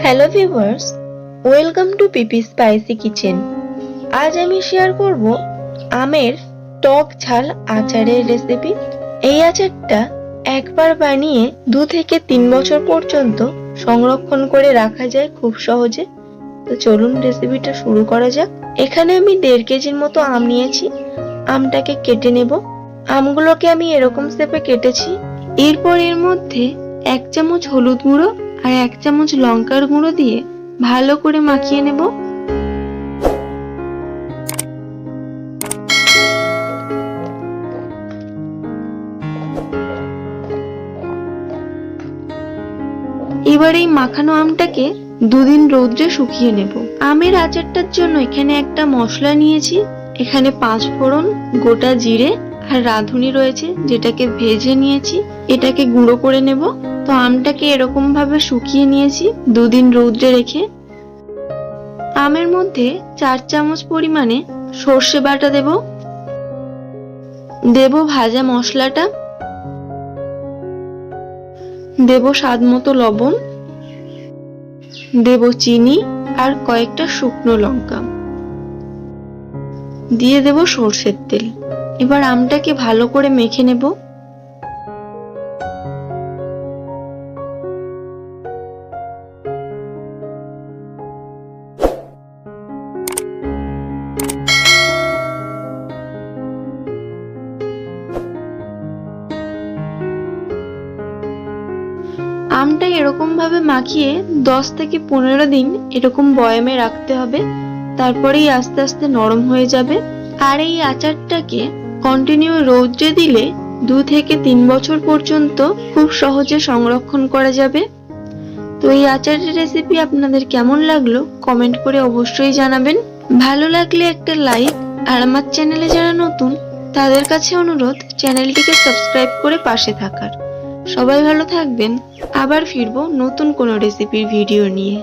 Hello viewers, welcome to PP spicy kitchen. আজ আমি share করব আমের টক ঝাল আচারের রেসিপি। এই আচারটা একবার বানিয়ে 2 থেকে 3 বছর পর্যন্ত সংরক্ষণ করে রাখা যায় খুব সহজে। তো চলুন রেসিপিটা শুরু করা যাক। এখানে আমি 1.5 কেজির মতো আম নিয়েছি। আমটাকে কেটে নেব। আমগুলোকে আমি এরকম শেপে কেটেছি। এরপর এর মধ্যে 1 চামচ হলুদ গুঁড়ো আর 1 চামচ লঙ্কার গুঁড়ো দিয়ে ভালো করে মাখিয়ে নেব। এবার এই মাখানো আমটাকে 2 দিন রোদ্রে শুকিয়ে নেব। আমের আচারটার জন্য এখানে একটা মশলা নিয়েছি। এখানে 5 ফোড়ন, গোটা জিরে আর রাঁধুনি রয়েছে, যেটাকে ভেজে নিয়েছি। এটাকে গুঁড়ো করে নেব। তো আমটাকে এরকম ভাবে শুকিয়ে নিয়েছি 2 দিন রোদ্রে রেখে। আমের মধ্যে 4 চামচ পরিমাণে সর্ষে বাটা দেব। দেব ভাজা মশলাটা, দেব স্বাদ মতো লবণ, দেব চিনি আর কয়েকটা শুকনো লঙ্কা, দিয়ে দেব সরষের তেল। এবার আমটাকে ভালো করে মেখে নেব। আমটা এরকম ভাবে মাখিয়ে 10 থেকে 15 দিন এরকম বয়ামে রাখতে হবে। তারপরেই আস্তে আস্তে নরম হয়ে যাবে। আর এই আচারটাকে কন্টিনিউ রোদ্রে দিলে 2 থেকে 3 বছর পর্যন্ত খুব সহজে সংরক্ষণ করা যাবে। তো এই আচারের রেসিপি আপনাদের কেমন লাগলো কমেন্ট করে অবশ্যই জানাবেন। ভালো লাগলে একটা লাইক, আর আমার চ্যানেলে যারা নতুন তাদের কাছে অনুরোধ চ্যানেলটিকে সাবস্ক্রাইব করে পাশে থাকার। সবাই ভালো থাকবেন। আবার ফিরবো নতুন কোনো রেসিপির ভিডিও নিয়ে।